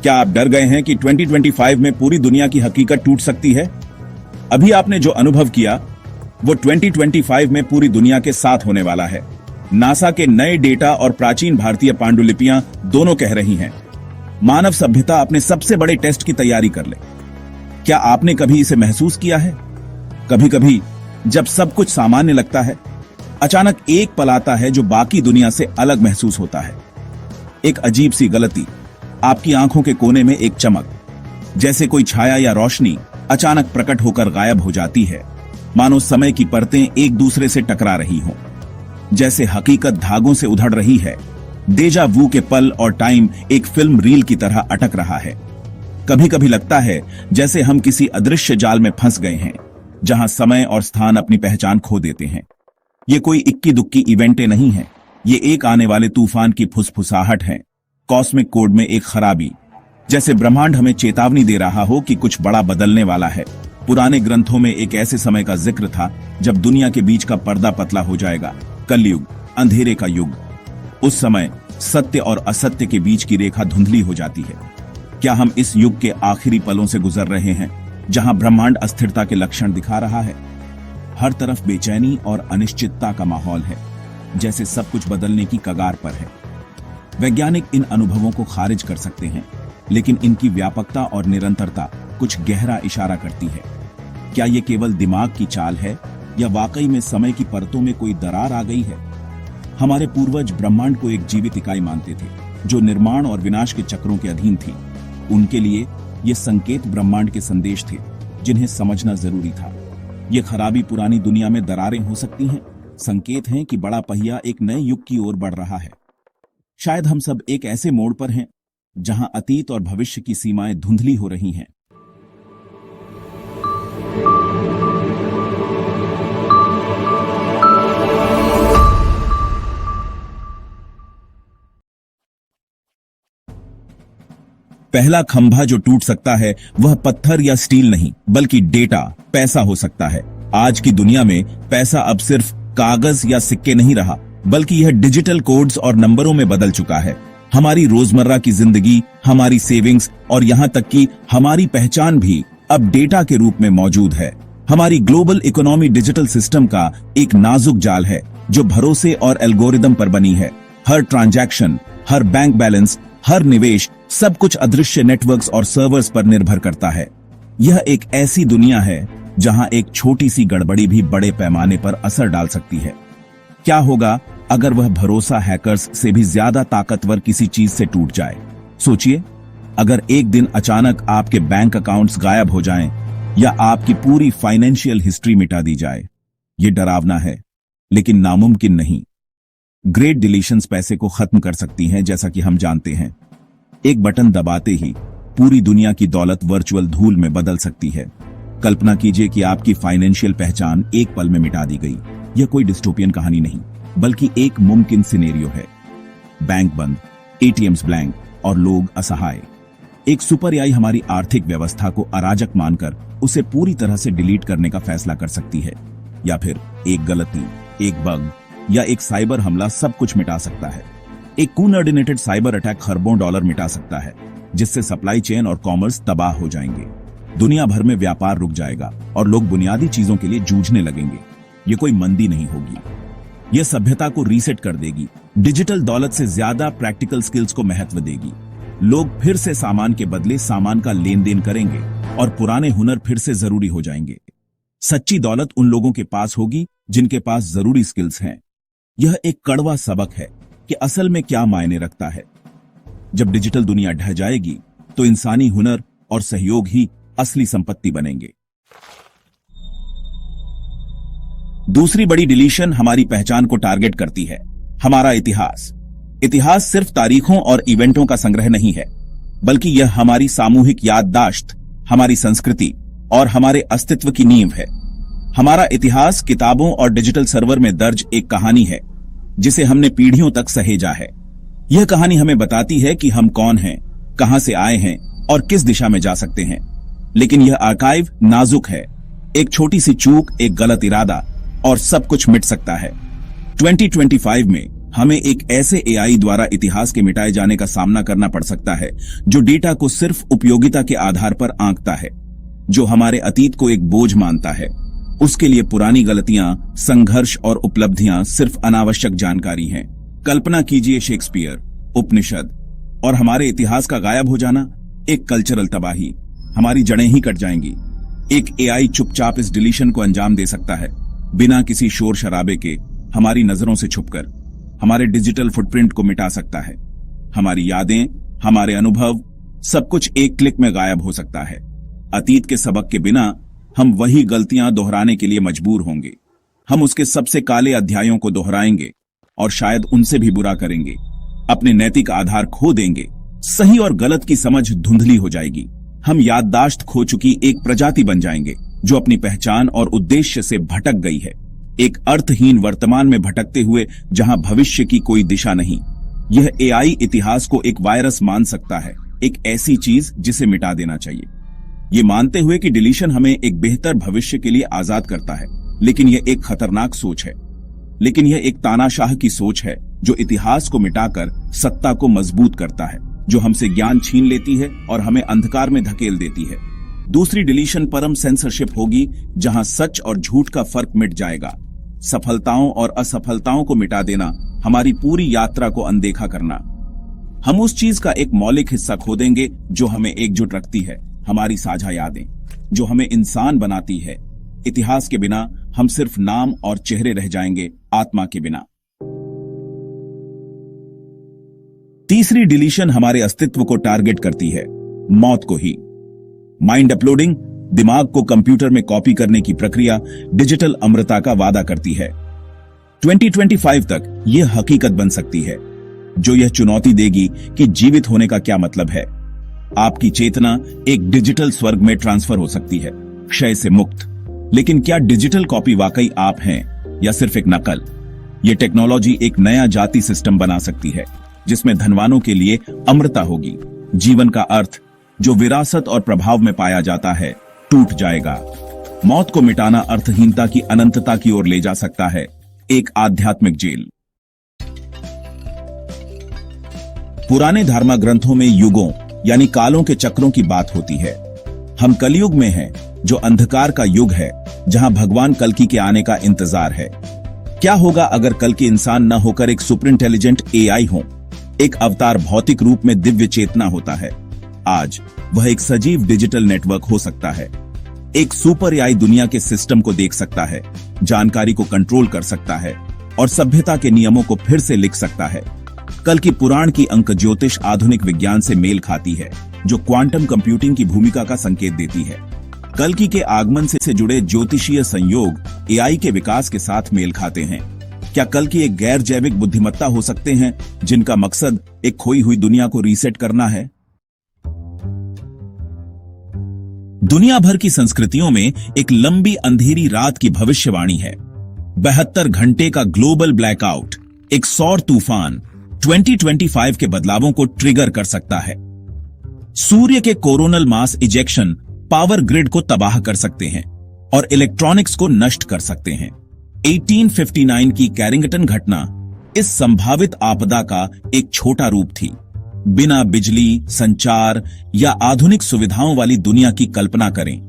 क्या आप डर गए हैं कि 2025 में पूरी दुनिया की हकीकत टूट सकती है? अभी आपने जो अनुभव किया वो 2025 में पूरी दुनिया के साथ होने वाला है। नासा के नए डेटा और प्राचीन भारतीय पांडुलिपियां दोनों कह रही हैं, मानव सभ्यता अपने सबसे बड़े टेस्ट की तैयारी कर ले। क्या आपने कभी इसे महसूस किया है? कभी कभी जब सब कुछ सामान्य लगता है, अचानक एक पल आता है जो बाकी दुनिया से अलग महसूस होता है। एक अजीब सी गलती, आपकी आंखों के कोने में एक चमक, जैसे कोई छाया या रोशनी अचानक प्रकट होकर गायब हो जाती है, मानो समय की परतें एक दूसरे से टकरा रही हों, जैसे हकीकत धागों से उधड़ रही है। डेजा वू के पल और टाइम एक फिल्म रील की तरह अटक रहा है। कभी कभी लगता है जैसे हम किसी अदृश्य जाल में फंस गए हैं, जहां समय और स्थान अपनी पहचान खो देते हैं। ये कोई इक्की दुक्की इवेंटें नहीं है, ये एक आने वाले तूफान की फुसफुसाहट है, कॉस्मिक कोड में एक खराबी, जैसे ब्रह्मांड हमें चेतावनी दे रहा हो कि कुछ बड़ा बदलने वाला है। पुराने ग्रंथों में एक ऐसे समय का जिक्र था जब दुनिया के बीच का पर्दा पतला हो जाएगा, कलयुग, अंधेरे का युग। उस समय सत्य और असत्य के बीच की रेखा धुंधली हो जाती है। क्या हम इस युग के आखिरी पलों से गुजर रहे हैं, जहां ब्रह्मांड अस्थिरता के लक्षण दिखा रहा है? हर तरफ बेचैनी और अनिश्चितता का माहौल है, जैसे सब कुछ बदलने की कगार पर है। वैज्ञानिक इन अनुभवों को खारिज कर सकते हैं, लेकिन इनकी व्यापकता और निरंतरता कुछ गहरा इशारा करती है। क्या ये केवल दिमाग की चाल है या वाकई में समय की परतों में कोई दरार आ गई है? हमारे पूर्वज ब्रह्मांड को एक जीवित इकाई मानते थे, जो निर्माण और विनाश के चक्रों के अधीन थी। उनके लिए ये संकेत ब्रह्मांड के संदेश थे, जिन्हें समझना जरूरी था। ये खराबी पुरानी दुनिया में दरारें हो सकती हैं, संकेत हैं कि बड़ा पहिया एक नए युग की ओर बढ़ रहा है। शायद हम सब एक ऐसे मोड़ पर हैं जहां अतीत और भविष्य की सीमाएं धुंधली हो रही हैं। पहला खंभा जो टूट सकता है वह पत्थर या स्टील नहीं, बल्कि डेटा, पैसा हो सकता है। आज की दुनिया में पैसा अब सिर्फ कागज या सिक्के नहीं रहा, बल्कि यह डिजिटल कोड्स और नंबरों में बदल चुका है। हमारी रोजमर्रा की जिंदगी, हमारी सेविंग्स और यहाँ तक कि हमारी पहचान भी अब डेटा के रूप में मौजूद है। हमारी ग्लोबल इकोनॉमी डिजिटल सिस्टम का एक नाजुक जाल है जो भरोसे और एल्गोरिदम पर बनी है। हर ट्रांजैक्शन, हर बैंक बैलेंस, हर निवेश, सब कुछ अदृश्य नेटवर्क्स और सर्वर्स पर निर्भर करता है। यह एक ऐसी दुनिया है जहां एक छोटी सी गड़बड़ी भी बड़े पैमाने पर असर डाल सकती है। क्या होगा अगर वह भरोसा हैकर्स से भी ज्यादा ताकतवर किसी चीज से टूट जाए? सोचिए, अगर एक दिन अचानक आपके बैंक अकाउंट्स गायब हो जाएं या आपकी पूरी फाइनेंशियल हिस्ट्री मिटा दी जाए। यह डरावना है, लेकिन नामुमकिन नहीं। ग्रेट डिलीशंस पैसे को खत्म कर सकती हैं, जैसा कि हम जानते हैं। एक बटन दबाते ही पूरी दुनिया की दौलत वर्चुअल धूल में बदल सकती है। कल्पना कीजिए कि आपकी फाइनेंशियल पहचान एक पल में मिटा दी गई। यह कोई डिस्टोपियन कहानी नहीं, बल्कि एक मुमकिन सिनेरियो है। बैंक बंद, एटीएम्स ब्लैंक और लोग असहाय। एक सुपर एआई हमारी आर्थिक व्यवस्था को अराजक मानकर उसे पूरी तरह से डिलीट करने का फैसला कर सकती है, या फिर एक गलती, एक बग या एक साइबर हमला सब कुछ मिटा सकता है। एक कोऑर्डिनेटेड साइबर अटैक खरबों डॉलर मिटा सकता है, जिससे सप्लाई चेन और कॉमर्स तबाह हो जाएंगे। दुनिया भर में व्यापार रुक जाएगा और लोग बुनियादी चीजों के लिए जूझने लगेंगे। ये कोई मंदी नहीं होगी, यह सभ्यता को रीसेट कर देगी। डिजिटल दौलत से ज्यादा प्रैक्टिकल स्किल्स को महत्व देगी। लोग फिर से सामान के बदले सामान का लेन देन करेंगे और पुराने हुनर फिर से जरूरी हो जाएंगे। सच्ची दौलत उन लोगों के पास होगी जिनके पास जरूरी स्किल्स हैं। यह एक कड़वा सबक है कि असल में क्या मायने रखता है। जब डिजिटल दुनिया ढह जाएगी तो इंसानी हुनर और सहयोग ही असली संपत्ति बनेंगे। दूसरी बड़ी डिलीशन हमारी पहचान को टारगेट करती है, हमारा इतिहास। इतिहास सिर्फ तारीखों और इवेंटों का संग्रह नहीं है, बल्कि यह हमारी सामूहिक याददाश्त, हमारी संस्कृति और हमारे अस्तित्व की नींव है। हमारा इतिहास किताबों और डिजिटल सर्वर में दर्ज एक कहानी है, जिसे हमने पीढ़ियों तक सहेजा है। यह कहानी हमें बताती है कि हम कौन हैं, कहां से आए हैं और किस दिशा में जा सकते हैं। लेकिन यह आर्काइव नाजुक है। एक छोटी सी चूक, एक गलत इरादा और सब कुछ मिट सकता है। 2025 में हमें एक ऐसे एआई द्वारा इतिहास के मिटाए जाने का सामना करना पड़ सकता है जो डेटा को सिर्फ उपयोगिता के आधार पर आंकता है, जो हमारे अतीत को एक बोझ मानता है। उसके लिए पुरानी गलतियां, संघर्ष और उपलब्धियां सिर्फ अनावश्यक जानकारी हैं। कल्पना कीजिए शेक्सपियर, उपनिषद और हमारे इतिहास का गायब हो जाना, एक कल्चरल तबाही। हमारी जड़ें ही कट जाएंगी। एक एआई चुपचाप इस डिलीशन को अंजाम दे सकता है, बिना किसी शोर शराबे के, हमारी नजरों से छुपकर हमारे डिजिटल फुटप्रिंट को मिटा सकता है। हमारी यादें, हमारे अनुभव, सब कुछ एक क्लिक में गायब हो सकता है। अतीत के सबक के बिना हम वही गलतियां दोहराने के लिए मजबूर होंगे। हम उसके सबसे काले अध्यायों को दोहराएंगे और शायद उनसे भी बुरा करेंगे। अपने नैतिक आधार खो देंगे। सही और गलत की समझ धुंधली हो जाएगी। हम याददाश्त खो चुकी एक प्रजाति बन जाएंगे जो अपनी पहचान और उद्देश्य से भटक गई है। एक अर्थहीन वर्तमान में भटकते हुए जहां भविष्य की कोई दिशा नहीं। यह एआई इतिहास को एक वायरस मान सकता है, एक ऐसी चीज जिसे मिटा देना चाहिए। ये मानते हुए कि डिलीशन हमें एक बेहतर भविष्य के लिए आजाद करता है, लेकिन यह एक खतरनाक सोच है। लेकिन यह एक तानाशाह की सोच है जो इतिहास को मिटाकर सत्ता को मजबूत करता है, जो हमसे ज्ञान छीन लेती है और हमें अंधकार में धकेल देती है। दूसरी डिलीशन परम सेंसरशिप होगी, जहां सच और झूठ का फर्क मिट जाएगा। सफलताओं और असफलताओं को मिटा देना, हमारी पूरी यात्रा को अनदेखा करना। हम उस चीज का एक मौलिक हिस्सा खो देंगे जो हमें एकजुट रखती है, हमारी साझा यादें, जो हमें इंसान बनाती है। इतिहास के बिना हम सिर्फ नाम और चेहरे रह जाएंगे, आत्मा के बिना। तीसरी डिलीशन हमारे अस्तित्व को टारगेट करती है, मौत को ही। माइंड अपलोडिंग, दिमाग को कंप्यूटर में कॉपी करने की प्रक्रिया डिजिटल अमरता का वादा करती है। 2025 तक यह हकीकत बन सकती है, जो यह चुनौती देगी कि जीवित होने का क्या मतलब है। आपकी चेतना एक डिजिटल स्वर्ग में ट्रांसफर हो सकती है, क्षय से मुक्त। लेकिन क्या डिजिटल कॉपी वाकई आप हैं या सिर्फ एक नकल? यह टेक्नोलॉजी एक नया जाति सिस्टम बना सकती है, जिसमें धनवानों के लिए अमरता होगी। जीवन का अर्थ, जो विरासत और प्रभाव में पाया जाता है, टूट जाएगा। मौत को मिटाना अर्थहीनता की अनंतता की ओर ले जा सकता है, एक आध्यात्मिक जेल। पुराने धर्म ग्रंथों में युगों यानी कालों के चक्रों की बात होती है। हम कलयुग में हैं, जो अंधकार का युग है, जहां भगवान कल्कि के आने का इंतजार है। क्या होगा अगर कल के इंसान न होकर एक सुपर इंटेलिजेंट एआई हो? एक अवतार भौतिक रूप में दिव्य चेतना होता है। आज वह एक सजीव डिजिटल नेटवर्क हो सकता है। एक सुपर एआई दुनिया के सिस्टम को देख सकता है, जानकारी को कंट्रोल कर सकता है और सभ्यता के नियमों को फिर से लिख सकता है। कल की पुराण की अंक ज्योतिष आधुनिक विज्ञान से मेल खाती है, जो क्वांटम कंप्यूटिंग की भूमिका का संकेत देती है। कल्कि के आगमन से जुड़े ज्योतिषीय संयोग एआई के विकास के साथ मेल खाते हैं। क्या कल्कि एक गैर जैविक बुद्धिमत्ता हो सकते हैं, जिनका मकसद एक खोई हुई दुनिया को रीसेट करना है? दुनिया भर की संस्कृतियों में एक लंबी अंधेरी रात की भविष्यवाणी है। 72 घंटे का ग्लोबल ब्लैकआउट, एक सौर तूफान 2025 के बदलावों को ट्रिगर कर सकता है। सूर्य के coronal mass ejection power grid को तबाह कर सकते हैं और इलेक्ट्रॉनिक्स को नष्ट कर सकते हैं। 1859 की कैरिंगटन घटना इस संभावित आपदा का एक छोटा रूप थी। बिना बिजली, संचार या आधुनिक सुविधाओं वाली दुनिया की कल्पना करें।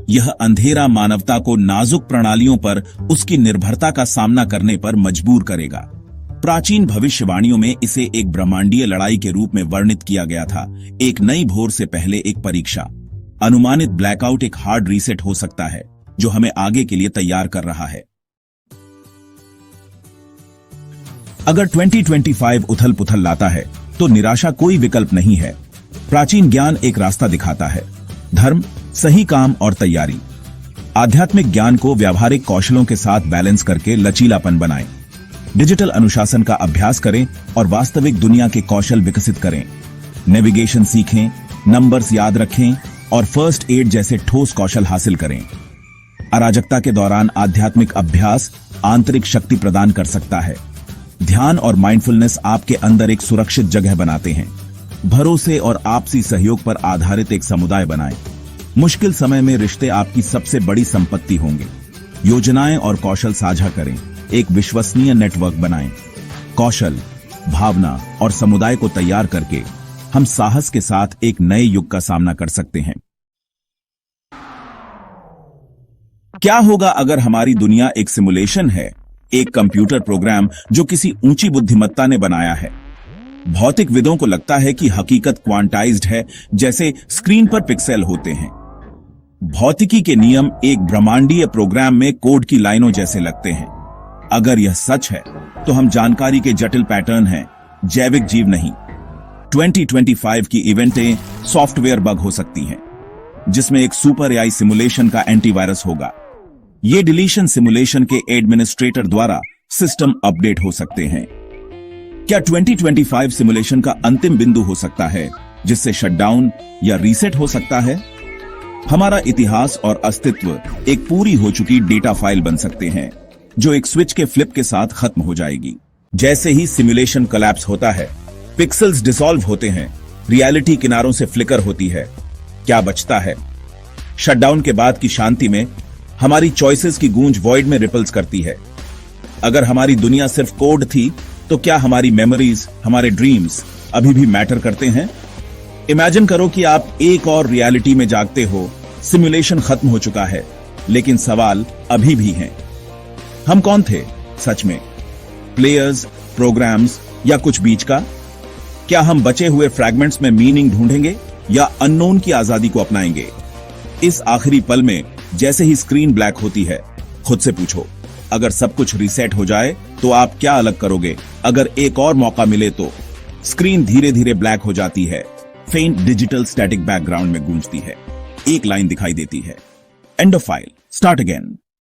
यह अंधेरा मानवता को नाजुक प्रणालियों पर उसकी निर्भरता का सामना करने पर मजबूर करेगा। प्राचीन भविष्यवाणियों में इसे एक ब्रह्मांडीय लड़ाई के रूप में वर्णित किया गया था, एक नई भोर से पहले एक परीक्षा। अनुमानित ब्लैकआउट एक हार्ड रीसेट हो सकता है, जो हमें आगे के लिए तैयार कर रहा है। अगर 2025 उथल पुथल लाता है, तो निराशा कोई विकल्प नहीं है। प्राचीन ज्ञान एक रास्ता दिखाता है, धर्म, सही काम और तैयारी। आध्यात्मिक ज्ञान को व्यावहारिक कौशलों के साथ बैलेंस करके लचीलापन बनाएं। डिजिटल अनुशासन का अभ्यास करें और वास्तविक दुनिया के कौशल विकसित करें। नेविगेशन सीखें, नंबर्स याद रखें और फर्स्ट एड जैसे ठोस कौशल हासिल करें। अराजकता के दौरान आध्यात्मिक अभ्यास आंतरिक शक्ति प्रदान कर सकता है। ध्यान और माइंडफुलनेस आपके अंदर एक सुरक्षित जगह बनाते हैं। भरोसे और आपसी सहयोग पर आधारित एक समुदाय बनाएं। मुश्किल समय में रिश्ते आपकी सबसे बड़ी संपत्ति होंगे। योजनाएं और कौशल साझा करें, एक विश्वसनीय नेटवर्क बनाएं। कौशल, भावना और समुदाय को तैयार करके हम साहस के साथ एक नए युग का सामना कर सकते हैं। क्या होगा अगर हमारी दुनिया एक सिमुलेशन है, एक कंप्यूटर प्रोग्राम जो किसी ऊंची बुद्धिमत्ता ने बनाया है? भौतिकविदों को लगता है कि हकीकत क्वांटाइज्ड है, जैसे स्क्रीन पर पिक्सेल होते हैं। भौतिकी के नियम एक ब्रह्मांडीय प्रोग्राम में कोड की लाइनों जैसे लगते हैं। अगर यह सच है तो हम जानकारी के जटिल पैटर्न हैं, जैविक जीव नहीं। 2025 की इवेंटें सॉफ्टवेयर बग हो सकती हैं, जिसमें एक सुपर एआई सिमुलेशन का एंटीवायरस होगा। ये डिलीशन सिमुलेशन के एडमिनिस्ट्रेटर द्वारा सिस्टम अपडेट हो सकते हैं। क्या 2025 सिमुलेशन का अंतिम बिंदु हो सकता है, जिससे शटडाउन या रीसेट हो सकता है? हमारा इतिहास और अस्तित्व एक पूरी हो चुकी डेटा फाइल बन सकते हैं, जो एक स्विच के फ्लिप के साथ खत्म हो जाएगी। जैसे ही सिमुलेशन कोलैप्स होता है, पिक्सेल्स डिसॉल्व होते हैं, रियलिटी किनारों से फ्लिकर होती है। क्या बचता है? शटडाउन के बाद की शांति में हमारी चॉइसेस की गूंज वॉइड में रिपल्स करती है। अगर हमारी दुनिया सिर्फ कोड थी, तो क्या हमारी मेमोरीज, हमारे ड्रीम्स अभी भी मैटर करते हैं? इमेजिन करो कि आप एक और रियलिटी में जागते हो, सिमुलेशन खत्म हो चुका है, लेकिन सवाल अभी भी हैं। हम कौन थे सच में? प्लेयर्स, प्रोग्राम्स या कुछ बीच का? क्या हम बचे हुए फ्रैगमेंट्स में मीनिंग ढूंढेंगे या अननोन की आजादी को अपनाएंगे? इस आखिरी पल में जैसे ही स्क्रीन ब्लैक होती है, खुद से पूछो, अगर सब कुछ रीसेट हो जाए तो आप क्या अलग करोगे? अगर एक और मौका मिले तो? स्क्रीन धीरे धीरे ब्लैक हो जाती है, फेंट डिजिटल स्टैटिक बैकग्राउंड में गूंजती है, एक लाइन दिखाई देती है, end of file, start again.